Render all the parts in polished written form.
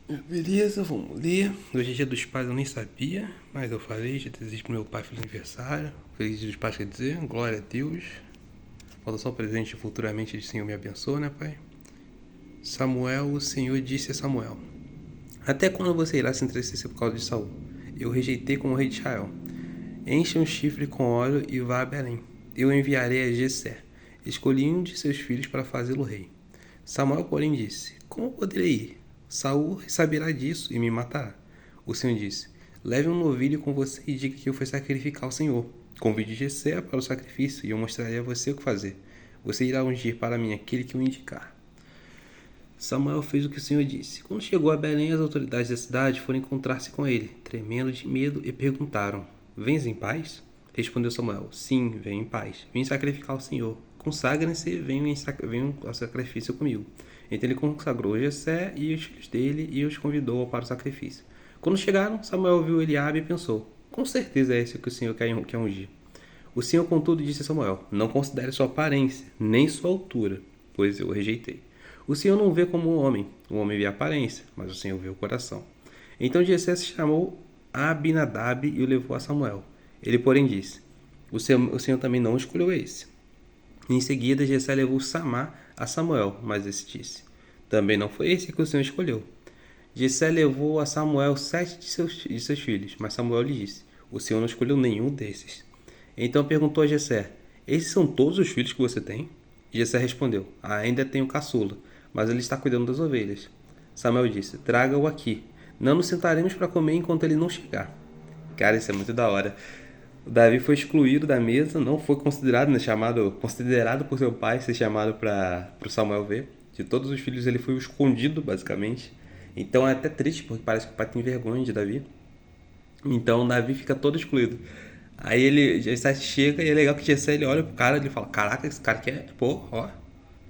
Beleza, vamos ler. Hoje é dia dos pais, eu nem sabia, mas eu falei, já desejo pro meu pai feliz aniversário. Feliz dia dos pais, quer dizer, glória a Deus. Falta só o presente futuramente, o Senhor me abençoe, né, pai? Samuel, o Senhor disse a Samuel: Até quando você irá se entristecer por causa de Saul? Eu rejeitei como rei de Israel. Encha um chifre com óleo e vá a Belém. Eu enviarei a Jessé. Escolhi um de seus filhos para fazê-lo rei. Samuel, porém, disse: Como poderei ir? Saul saberá disso e me matará. O Senhor disse: Leve um novilho com você e diga que eu fui sacrificar ao Senhor. Convide Jessé para o sacrifício e eu mostrarei a você o que fazer. Você irá ungir para mim aquele que eu indicar. Samuel fez o que o Senhor disse. Quando chegou a Belém, as autoridades da cidade foram encontrar-se com ele, tremendo de medo, e perguntaram: Vens em paz? Respondeu Samuel: Sim, venho em paz. Vim sacrificar ao Senhor. Consagrem-se e venham ao sacrifício comigo. Então ele consagrou Jessé e os filhos dele e os convidou para o sacrifício. Quando chegaram, Samuel viu Eliabe e pensou: Com certeza é esse que o Senhor quer ungir. O Senhor, contudo, disse a Samuel: Não considere sua aparência, nem sua altura, pois eu o rejeitei. O Senhor não vê como o homem vê a aparência, mas o Senhor vê o coração. Então Jessé se chamou Abinadab e o levou a Samuel. Ele, porém, disse: o Senhor também não escolheu esse. Em seguida, Jessé levou Samá a Samuel, mas esse disse: Também não foi esse que o Senhor escolheu. Jessé levou a Samuel 7 de seus filhos, mas Samuel lhe disse: O Senhor não escolheu nenhum desses. Então perguntou a Jessé: Esses são todos os filhos que você tem? Jessé respondeu: Ainda tenho caçula, mas ele está cuidando das ovelhas. Samuel disse: Traga-o aqui. Não nos sentaremos para comer enquanto ele não chegar. Cara, isso é muito da hora. O Davi foi excluído da mesa, não foi considerado, né, considerado por seu pai ser chamado para o Samuel ver. De todos os filhos, ele foi o escondido, basicamente. Então é até triste, porque parece que o pai tem vergonha de Davi. Então Davi fica todo excluído. Aí ele, Jessé chega e é legal que Jessé ele olha pro cara e ele fala: Caraca, esse cara aqui é, pô, ó,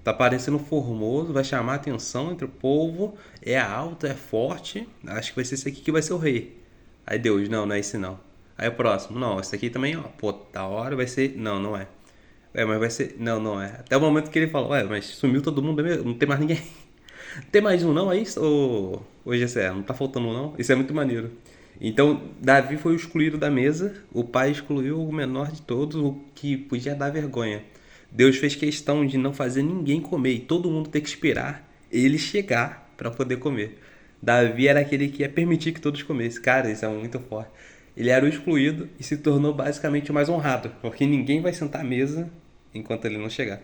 tá parecendo formoso, vai chamar atenção entre o povo, é alto, é forte, acho que vai ser esse aqui que vai ser o rei. Aí Deus: Não, não é esse não. Aí o próximo: Não, esse aqui também, ó, pô, da hora vai ser. Não, não é. Mas vai ser. Não, não é. Até o momento que ele fala: Ué, mas sumiu todo mundo, não tem mais ninguém. Tem mais um não aí, ô Gessé? Não tá faltando um não? Isso é muito maneiro. Então, Davi foi o excluído da mesa, o pai excluiu o menor de todos, o que podia dar vergonha. Deus fez questão de não fazer ninguém comer e todo mundo ter que esperar ele chegar para poder comer. Davi era aquele que ia permitir que todos comessem. Cara, isso é muito forte. Ele era o excluído e se tornou basicamente o mais honrado, porque ninguém vai sentar à mesa enquanto ele não chegar.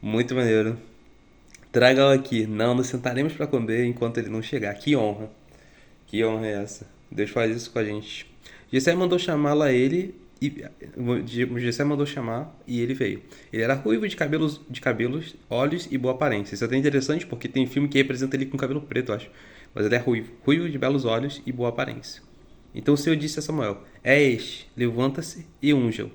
Muito maneiro. Traga-o aqui. Não nos sentaremos para comer enquanto ele não chegar. Que honra. Que honra é essa? Deus faz isso com a gente. Jessé mandou chamá-lo a ele e Jessé mandou chamar e ele veio. Ele era ruivo de cabelos, olhos e boa aparência. Isso é até interessante porque tem filme que representa ele com cabelo preto, eu acho. Mas ele é ruivo de belos olhos e boa aparência. Então o Senhor disse a Samuel: É este, levanta-se e unja-o.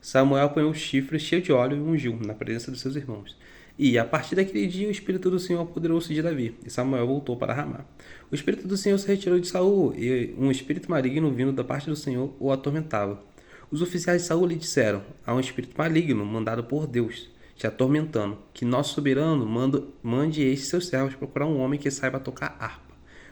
Samuel apanhou o chifre cheio de óleo e ungiu na presença dos seus irmãos. E a partir daquele dia o Espírito do Senhor apoderou-se de Davi, e Samuel voltou para Ramá. O Espírito do Senhor se retirou de Saul, e um espírito maligno vindo da parte do Senhor o atormentava. Os oficiais de Saul lhe disseram: Há um espírito maligno mandado por Deus, te atormentando, que nosso soberano mande estes seus servos procurar um homem que saiba tocar harpa.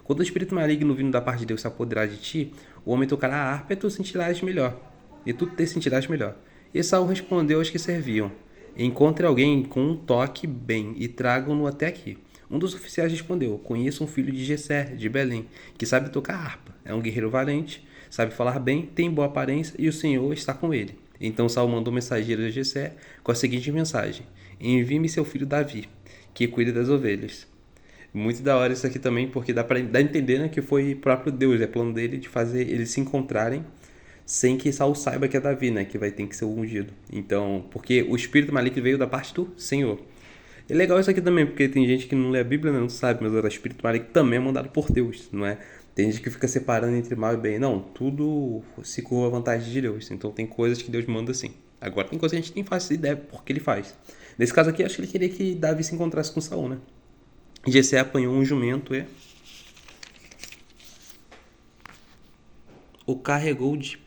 Quando o espírito maligno vindo da parte de Deus se apoderar de ti, o homem tocará a harpa e tu sentirás melhor. E tu te sentirás melhor. E Saul respondeu aos que serviam: Encontre alguém com um toque bem e tragam-no até aqui. Um dos oficiais respondeu: Conheço um filho de Jessé, de Belém, que sabe tocar harpa. É um guerreiro valente, sabe falar bem, tem boa aparência e o Senhor está com ele. Então Saul mandou mensageiros a Jessé com a seguinte mensagem: Envie-me seu filho Davi, que cuida das ovelhas. Muito da hora isso aqui também, porque dá a entender, né, que foi próprio Deus, é plano dele de fazer eles se encontrarem sem que Saul saiba que é Davi, né? Que vai ter que ser o ungido. Então, porque o espírito maligno veio da parte do Senhor. É legal isso aqui também, porque tem gente que não lê a Bíblia, né, não sabe, mas o espírito maligno também é mandado por Deus, não é? Tem gente que fica separando entre mal e bem. Não, tudo se curva a vantagem de Deus. Então tem coisas que Deus manda assim. Agora tem coisas que a gente nem faz ideia porque ele faz. Nesse caso aqui, acho que ele queria que Davi se encontrasse com Saul, né? Jessé apanhou um jumento e o carregou de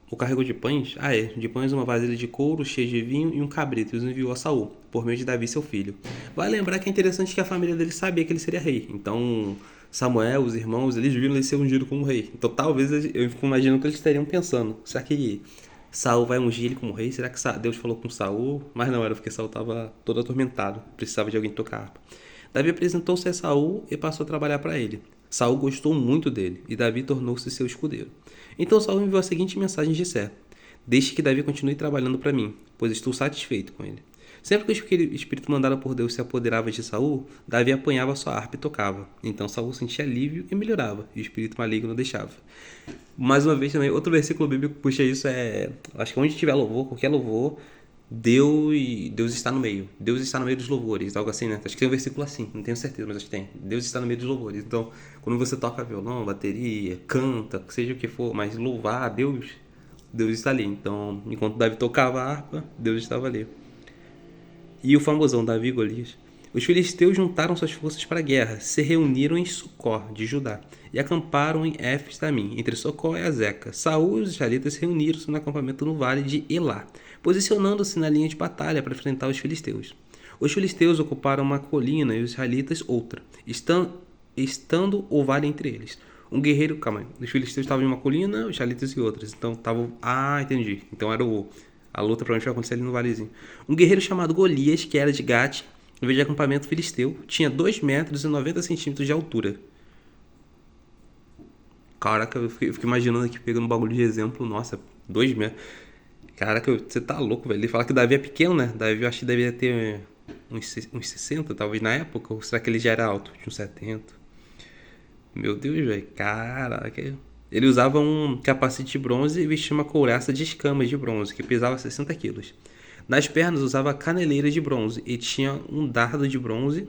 O carregou de pães? Ah, é. De pães, uma vasilha de couro cheia de vinho e um cabrito. E os enviou a Saul, por meio de Davi, seu filho. Vai lembrar que é interessante que a família dele sabia que ele seria rei. Então, Samuel, os irmãos, eles viram ele ser ungido como rei. Então talvez eu fico imaginando que eles estariam pensando: será que Saul vai ungir ele como rei? Será que Deus falou com Saul? Mas não, era porque Saul estava todo atormentado, precisava de alguém tocar harpa. Davi apresentou-se a Saul e passou a trabalhar para ele. Saul gostou muito dele e Davi tornou-se seu escudeiro. Então Saul enviou a seguinte mensagem a Jessé: deixe que Davi continue trabalhando para mim, pois estou satisfeito com ele. Sempre que o espírito mandado por Deus se apoderava de Saul, Davi apanhava sua harpa e tocava. Então Saul sentia alívio e melhorava, e o espírito maligno deixava. Mais uma vez também, outro versículo bíblico que puxa isso acho que onde tiver louvor, qualquer louvor, Deus está no meio. Deus está no meio dos louvores, algo assim, né? Acho que tem um versículo assim, não tenho certeza, mas acho que tem. Deus está no meio dos louvores. Então, quando você toca violão, bateria, canta, seja o que for, mas louvar a Deus, Deus está ali. Então, enquanto Davi tocava a harpa, Deus estava ali. E o famosão Davi e Golias. Os filisteus juntaram suas forças para a guerra, se reuniram em Sucó, de Judá, e acamparam em Éfes-Damim, entre Sucó e Azeca. Saul e os israelitas reuniram-se no acampamento no vale de Elá, posicionando-se na linha de batalha para enfrentar os filisteus. Os filisteus ocuparam uma colina e os israelitas outra, estando o vale entre eles. Um guerreiro... Calma aí. Os filisteus estavam em uma colina, os israelitas em outras. Então estavam... Ah, entendi. Então era a luta provavelmente vai acontecer ali no valezinho. Um guerreiro chamado Golias, que era de Gate, veio de acampamento filisteu, tinha 2 metros e 90 centímetros de altura. Caraca, eu fico imaginando aqui, pegando um bagulho de exemplo. Nossa, 2 metros. Caraca, você tá louco, velho. Ele fala que Davi é pequeno, né? Davi eu acho que devia ter uns 60, talvez, na época. Ou será que ele já era alto? Tinha uns 70. Meu Deus, velho. Caraca. Ele usava um capacete de bronze e vestia uma couraça de escamas de bronze, que pesava 60 quilos. Nas pernas usava caneleiras de bronze e tinha um dardo de bronze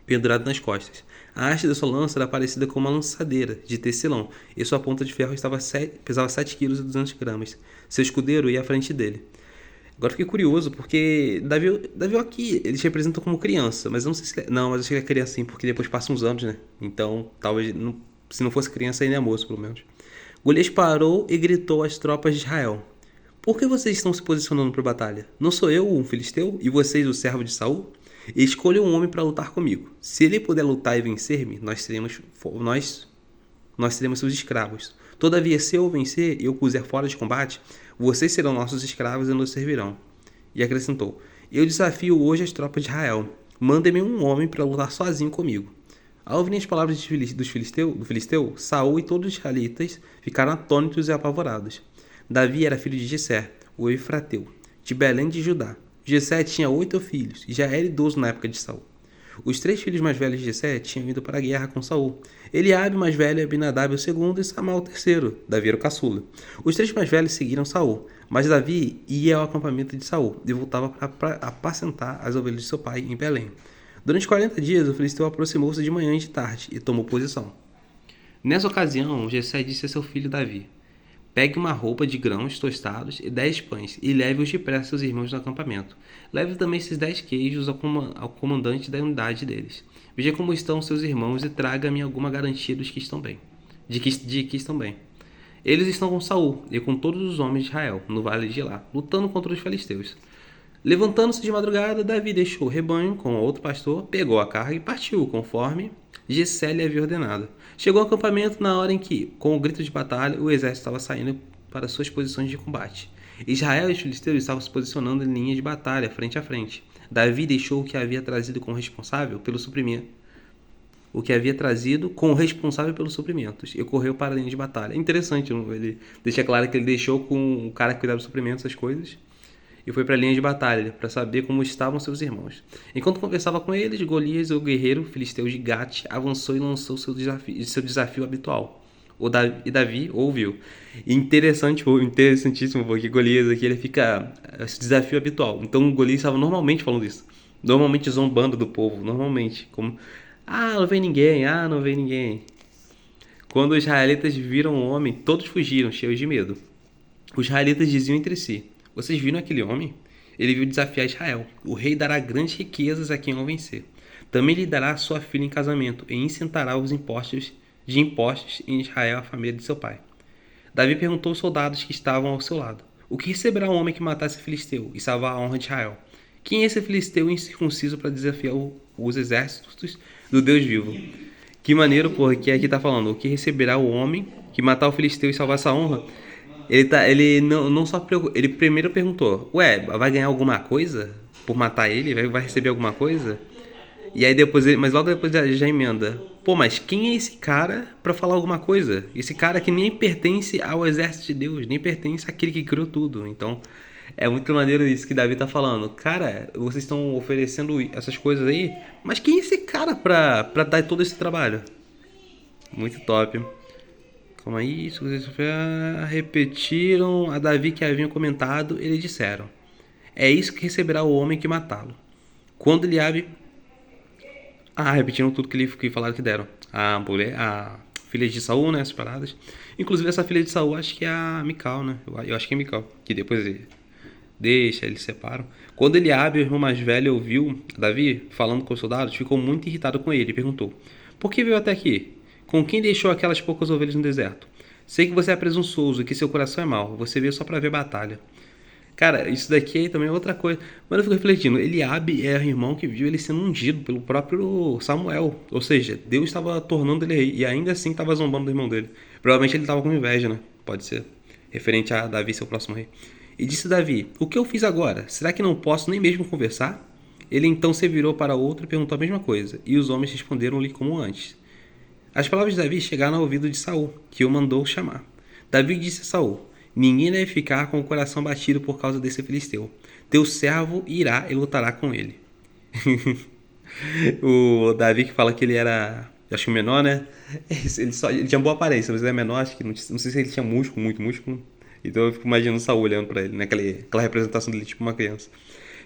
pendurado nas costas. A haste da sua lança era parecida com uma lançadeira de tecelão e sua ponta de ferro pesava 7 kg e 200 gramas. Seu escudeiro ia à frente dele. Agora fiquei curioso porque Davi aqui, eles representam como criança, mas eu não sei se... Não, mas eu acho que ele é criança sim, porque depois passa uns anos, né? Então, talvez, se não fosse criança, ainda é moço, pelo menos. Golias parou e gritou às tropas de Israel: por que vocês estão se posicionando para a batalha? Não sou eu um filisteu e vocês o servo de Saul? Escolha um homem para lutar comigo. Se ele puder lutar e vencer-me, nós seremos seus escravos. Todavia, se eu vencer e eu puser fora de combate, vocês serão nossos escravos e nos servirão. E acrescentou: eu desafio hoje as tropas de Israel. Mandem-me um homem para lutar sozinho comigo. Ao ouvirem as palavras do filisteu, Saul e todos os israelitas ficaram atônitos e apavorados. Davi era filho de Jessé, o Efrateu, de Belém de Judá. Jessé tinha 8 filhos e já era idoso na época de Saul. Os 3 filhos mais velhos de Jessé tinham ido para a guerra com Saul. Eliabe, o mais velho, Abinadab, o segundo, e Samá, o terceiro. Davi era o caçula. Os 3 mais velhos seguiram Saul, mas Davi ia ao acampamento de Saul e voltava para apacentar as ovelhas de seu pai em Belém. Durante 40 dias, o filisteu aproximou-se de manhã e de tarde e tomou posição. Nessa ocasião, Jessé disse a seu filho Davi: pegue uma roupa de grãos tostados e 10 pães e leve-os depressa aos irmãos do acampamento. Leve também esses 10 queijos ao comandante da unidade deles. Veja como estão seus irmãos e traga-me alguma garantia dos que estão bem. De que estão bem. Eles estão com Saul e com todos os homens de Israel, no vale de Elá, lutando contra os filisteus. Levantando-se de madrugada, Davi deixou o rebanho com outro pastor, pegou a carga e partiu, conforme Jessé lhe havia ordenado. Chegou ao acampamento na hora em que, com o grito de batalha, o exército estava saindo para suas posições de combate. Israel e os filisteus estavam se posicionando em linha de batalha, frente a frente. Davi deixou o que havia trazido com o responsável pelos suprimentos e correu para a linha de batalha. É interessante, ele deixa claro que ele deixou com o cara que cuidava dos suprimentos, essas coisas, e foi para a linha de batalha, para saber como estavam seus irmãos. Enquanto conversava com eles, Golias, o guerreiro filisteu de Gate, avançou e lançou seu desafio habitual. E Davi ouviu. Interessantíssimo, porque Golias aqui ele fica... esse desafio habitual. Então Golias estava normalmente falando isso. Normalmente zombando do povo, normalmente. Como, não vem ninguém. Quando os israelitas viram o homem, todos fugiram, cheios de medo. Os israelitas diziam entre si: vocês viram aquele homem? Ele veio desafiar Israel. O rei dará grandes riquezas a quem o vencer. Também lhe dará a sua filha em casamento e isentará os impostos em Israel à família de seu pai. Davi perguntou aos soldados que estavam ao seu lado: o que receberá um homem que matasse filisteu e salvar a honra de Israel? Quem é esse filisteu incircunciso para desafiar os exércitos do Deus vivo? Que maneiro, porra, que aqui tá falando. O que receberá o homem que matar o filisteu e salvar essa honra? Ele não só ele primeiro perguntou, ué, vai ganhar alguma coisa por matar ele? Vai receber alguma coisa? E aí depois, mas logo depois já emenda. Pô, mas quem é esse cara pra falar alguma coisa? Esse cara que nem pertence ao exército de Deus, nem pertence àquele que criou tudo. Então, é muito maneiro isso que Davi tá falando. Cara, vocês estão oferecendo essas coisas aí, mas quem é esse cara pra dar todo esse trabalho? Muito top. Calma aí, se vocês repetiram a Davi que haviam comentado, eles disseram: é isso que receberá o homem que matá-lo. Quando Eliabe... repetiram tudo que falaram que deram. A mulher, a filha de Saul, né, essas paradas. Inclusive essa filha de Saul, acho que é a Mical, né? Eu acho que é Mical, que depois eles separam. Quando Eliabe, o irmão mais velho, ouviu Davi falando com os soldados, ficou muito irritado com ele e perguntou: por que veio até aqui? Com quem deixou aquelas poucas ovelhas no deserto? Sei que você é presunçoso e que seu coração é mau. Você veio só pra ver batalha. Cara, isso daqui também é outra coisa. Mas eu fico refletindo, Eliabe é o irmão que viu ele sendo ungido pelo próprio Samuel. Ou seja, Deus estava tornando ele rei e ainda assim estava zombando do irmão dele. Provavelmente ele estava com inveja, né? Pode ser. Referente a Davi ser o próximo rei. E disse Davi: o que eu fiz agora? Será que não posso nem mesmo conversar? Ele então se virou para outro e perguntou a mesma coisa. E os homens responderam-lhe como antes. As palavras de Davi chegaram ao ouvido de Saul, que o mandou chamar. Davi disse a Saul: ninguém deve ficar com o coração batido por causa desse filisteu. Teu servo irá e lutará com ele. O Davi que fala que ele era, acho que o menor, né? Ele tinha boa aparência, mas ele é menor, acho que não sei se ele tinha músculo, muito músculo. Então eu fico imaginando Saul olhando pra ele, né? Aquela representação dele tipo uma criança.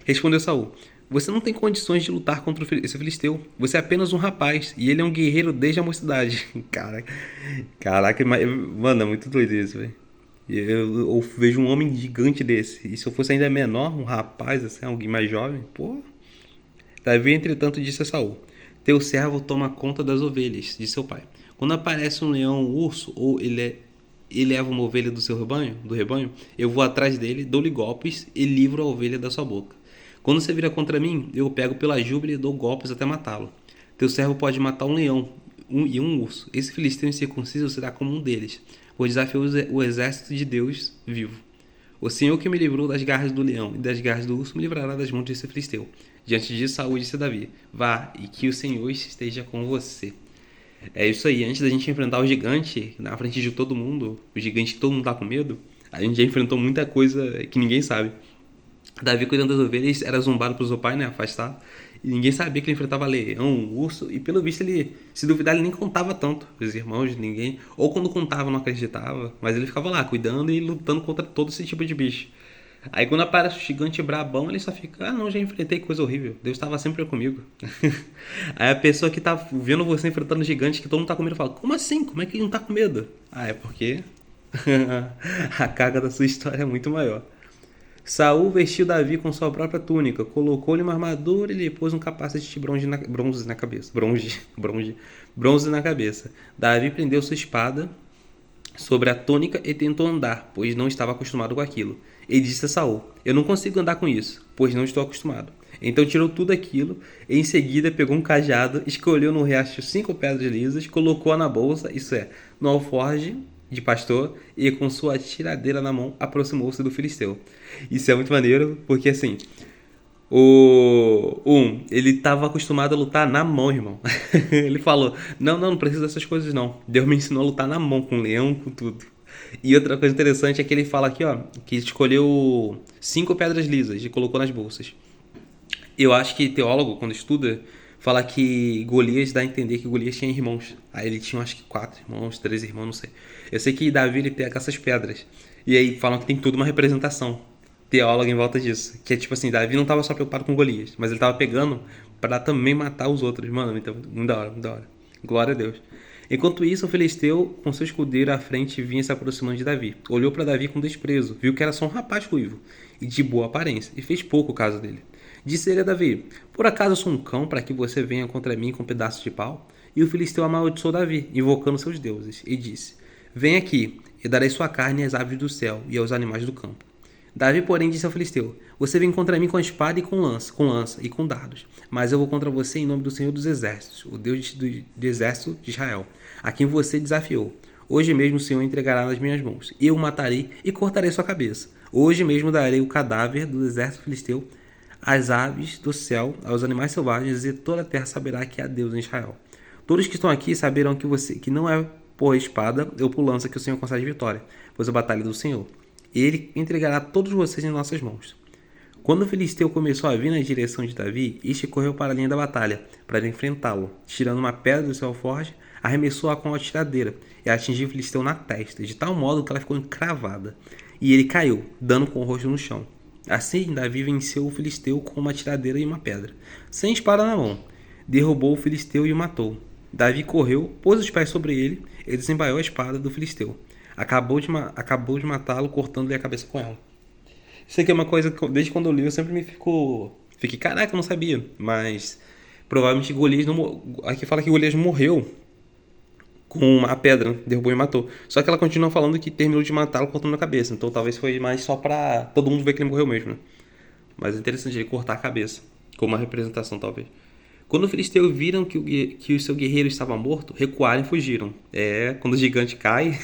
Respondeu Saul: você não tem condições de lutar contra esse filisteu. Você é apenas um rapaz e ele é um guerreiro desde a mocidade. Caraca, mano, é muito doido isso, velho. Eu vejo um homem gigante desse. E se eu fosse ainda menor, um rapaz, assim, alguém mais jovem, pô. Davi, entretanto, disse a Saul: teu servo toma conta das ovelhas de seu pai. Quando aparece um leão, um urso, ou ele leva uma ovelha do seu rebanho, eu vou atrás dele, dou-lhe golpes e livro a ovelha da sua boca. Quando você vira contra mim, eu o pego pela júbila e dou golpes até matá-lo. Teu servo pode matar um leão e um urso. Esse filisteu incircunciso será como um deles. Vou desafiar o exército de Deus vivo. O Senhor que me livrou das garras do leão e das garras do urso me livrará das mãos desse filisteu. Diante disso, Saul disse a Davi: vá, e que o Senhor esteja com você. É isso aí, antes da gente enfrentar o gigante, na frente de todo mundo, o gigante que todo mundo tá com medo, a gente já enfrentou muita coisa que ninguém sabe. Davi, cuidando das ovelhas, era zombado pelo seu pai, né? Afastado. E ninguém sabia que ele enfrentava leão, urso. E pelo visto, ele, se duvidar, ele nem contava tanto. Os irmãos, ninguém. Ou quando contava, não acreditava. Mas ele ficava lá, cuidando e lutando contra todo esse tipo de bicho. Aí quando aparece o gigante brabão, ele só fica: ah, não, já enfrentei coisa horrível. Deus estava sempre comigo. Aí a pessoa que tá vendo você enfrentando o gigante, que todo mundo tá com medo, fala: como assim? Como é que ele não tá com medo? Ah, é porque a carga da sua história é muito maior. Saul vestiu Davi com sua própria túnica, colocou-lhe uma armadura e lhe pôs um capacete de bronze na cabeça. Bronze na cabeça. Davi prendeu sua espada sobre a túnica e tentou andar, pois não estava acostumado com aquilo. E disse a Saul: eu não consigo andar com isso, pois não estou acostumado. Então tirou tudo aquilo e em seguida pegou um cajado, escolheu no riacho 5 pedras lisas, colocou-a na bolsa, isso é, no alforje de pastor, e com sua tiradeira na mão aproximou-se do filisteu. Isso é muito maneiro, porque assim, ele estava acostumado a lutar na mão, irmão. Ele falou: não precisa dessas coisas não. Deus me ensinou a lutar na mão, com leão, com tudo. E outra coisa interessante é que ele fala aqui, ó, que escolheu 5 pedras lisas e colocou nas bolsas. Eu acho que teólogo, quando estuda, fala que Golias dá a entender que Golias tinha irmãos. Aí ele tinha, acho que 4 irmãos, 3 irmãos, não sei. Eu sei que Davi, ele pega essas pedras. E aí falam que tem toda uma representação teóloga em volta disso. Que é tipo assim, Davi não estava só preocupado com Golias, mas ele estava pegando para também matar os outros. Mano, então, muito da hora, muito da hora. Glória a Deus. Enquanto isso, o filisteu, com seu escudeiro à frente, vinha se aproximando de Davi. Olhou para Davi com desprezo, viu que era só um rapaz ruivo e de boa aparência, e fez pouco caso dele. Disse ele a Davi: por acaso eu sou um cão para que você venha contra mim com um pedaço de pau? E o filisteu amaldiçoou Davi, invocando seus deuses, e disse: vem aqui, e darei sua carne às aves do céu e aos animais do campo. Davi, porém, disse ao filisteu: Você vem contra mim com a espada e com lança e com dardos. Mas eu vou contra você em nome do Senhor dos Exércitos, o Deus do exército de Israel, a quem você desafiou. Hoje mesmo o Senhor entregará nas minhas mãos. Eu o matarei e cortarei sua cabeça. Hoje mesmo darei o cadáver do exército filisteu às aves do céu, aos animais selvagens, e toda a terra saberá que há Deus em Israel. Todos que estão aqui saberão que não é por espada ou por lança que o Senhor concede vitória, pois a batalha é do Senhor. Ele entregará todos vocês em nossas mãos. Quando o filisteu começou a vir na direção de Davi, este correu para a linha da batalha, para enfrentá-lo. Tirando uma pedra do seu alforje, arremessou-a com a tiradeira e atingiu o filisteu na testa, de tal modo que ela ficou encravada. E ele caiu, dando com o rosto no chão. Assim, Davi venceu o filisteu com uma tiradeira e uma pedra, sem espada na mão. Derrubou o filisteu e o matou. Davi correu, pôs os pés sobre ele e desembaiou a espada do filisteu. Acabou de matá-lo, cortando-lhe a cabeça com ela. Isso aqui é uma coisa que, desde quando eu li, eu sempre fiquei, caraca, eu não sabia. Mas, provavelmente, Golias não... Aqui fala que Golias morreu com a pedra, derrubou e matou. Só que ela continua falando que terminou de matá-lo cortando a cabeça. Então, talvez foi mais só pra todo mundo ver que ele morreu mesmo, né? Mas é interessante ele cortar a cabeça, como uma representação, talvez. Quando os filisteus viram que o seu guerreiro estava morto, recuaram e fugiram. Quando o gigante cai,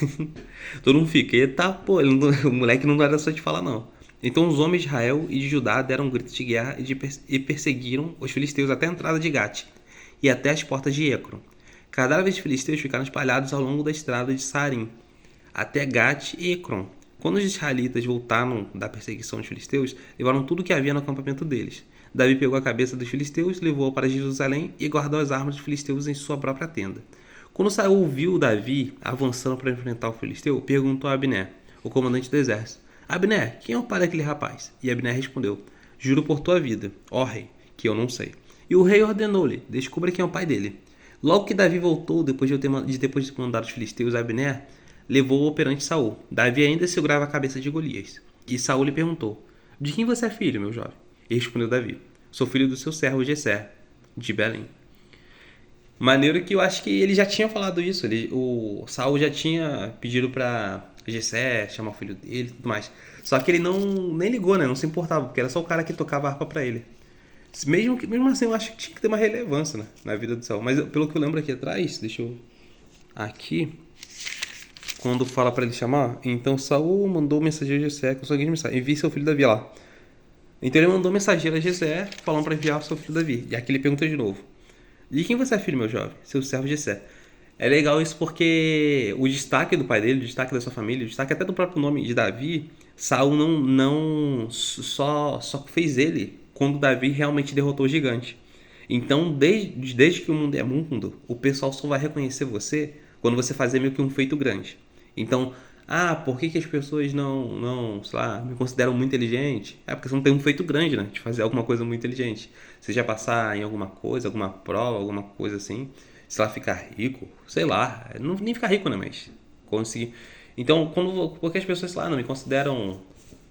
todo mundo fica, eita, pô, o moleque não era só de falar, não. Então os homens de Israel e de Judá deram um grito de guerra e perseguiram os filisteus até a entrada de Gate e até as portas de Ecrom. Cadáveres de filisteus ficaram espalhados ao longo da estrada de Sarim, até Gate e Ecrom. Quando os israelitas voltaram da perseguição dos filisteus, levaram tudo o que havia no acampamento deles. Davi pegou a cabeça dos filisteus, levou-a para Jerusalém e guardou as armas dos filisteus em sua própria tenda. Quando Saul viu Davi avançando para enfrentar o filisteu, perguntou a Abner, o comandante do exército: Abner, quem é o pai daquele rapaz? E Abner respondeu: Juro por tua vida, ó rei, que eu não sei. E o rei ordenou-lhe: Descubra quem é o pai dele. Logo que Davi voltou, depois de mandar os filisteus, Abner levou-o perante Saul. Davi ainda segurava a cabeça de Golias. E Saul lhe perguntou: De quem você é filho, meu jovem? E respondeu Davi: Sou filho do seu servo Jessé, de Belém. Maneiro que eu acho que ele já tinha falado isso. O Saul já tinha pedido pra Jessé chamar o filho dele e tudo mais. Só que ele nem ligou, né? Não se importava, porque era só o cara que tocava a harpa pra ele. Mesmo assim, eu acho que tinha que ter uma relevância, né, na vida do Saul. Mas pelo que eu lembro aqui atrás, deixa eu... Aqui, quando fala pra ele chamar, então Saul mandou o mensageiro Jessé com sua mensagem: envie seu filho Davi lá. Então ele mandou mensageiro a Jessé falando para enviar o seu filho Davi. E aqui ele pergunta de novo: De quem você é filho, meu jovem? Seu servo Jessé. É legal isso porque o destaque do pai dele, o destaque da sua família, o destaque até do próprio nome de Davi, Saul não só fez ele quando Davi realmente derrotou o gigante. Então, desde que o mundo é mundo, o pessoal só vai reconhecer você quando você fazer meio que um feito grande. Então, por que as pessoas não, sei lá, me consideram muito inteligente? Porque você não tem um feito grande, né? De fazer alguma coisa muito inteligente. Seja passar em alguma coisa, alguma prova, alguma coisa assim. Sei lá, ficar rico, sei lá. Não, nem ficar rico, né? Mas conseguir. Então, porque as pessoas, sei lá, não me consideram,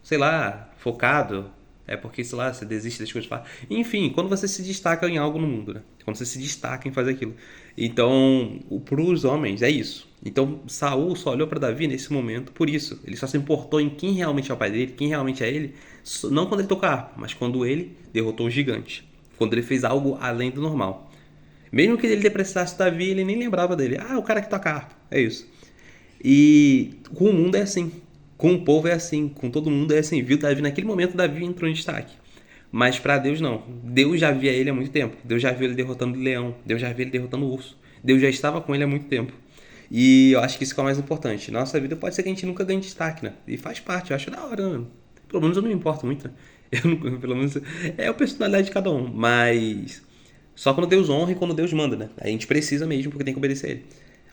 sei lá, focado. É porque, sei lá, você desiste das coisas. Enfim, quando você se destaca em algo no mundo, né? Quando você se destaca em fazer aquilo. Então, para os homens, é isso. Então, Saul só olhou para Davi nesse momento por isso. Ele só se importou em quem realmente é o pai dele, quem realmente é ele. Não quando ele tocou a harpa, mas quando ele derrotou o gigante. Quando ele fez algo além do normal. Mesmo que ele depreciasse Davi, ele nem lembrava dele. O cara que toca a harpa. É isso. E com o mundo é assim. Com o povo é assim, com todo mundo é assim. Viu Davi naquele momento, Davi entrou em destaque. Mas para Deus não. Deus já via ele há muito tempo. Deus já viu ele derrotando o leão. Deus já viu ele derrotando o urso. Deus já estava com ele há muito tempo. E eu acho que isso que é o mais importante. Nossa vida pode ser que a gente nunca ganhe destaque, né? E faz parte, eu acho da hora, né? Pelo menos eu não me importo muito, né? Pelo menos é a personalidade de cada um. Mas só quando Deus honra e quando Deus manda, né? A gente precisa mesmo, porque tem que obedecer a ele.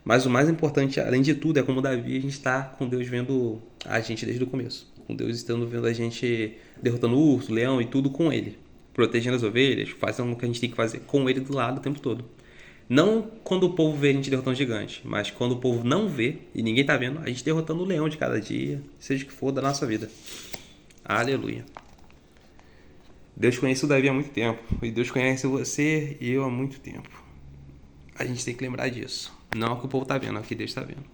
Mas o mais importante, além de tudo, é como Davi, a gente está com Deus vendo a gente desde o começo. Com Deus estando vendo a gente derrotando o urso, o leão e tudo com ele. Protegendo as ovelhas, fazendo o que a gente tem que fazer com ele do lado o tempo todo. Não quando o povo vê a gente derrotando gigante, mas quando o povo não vê e ninguém tá vendo, a gente derrotando o leão de cada dia, seja o que for da nossa vida. Aleluia. Deus conhece o Davi há muito tempo. E Deus conhece você e eu há muito tempo. A gente tem que lembrar disso. Não é o que o povo tá vendo, é o que Deus tá vendo.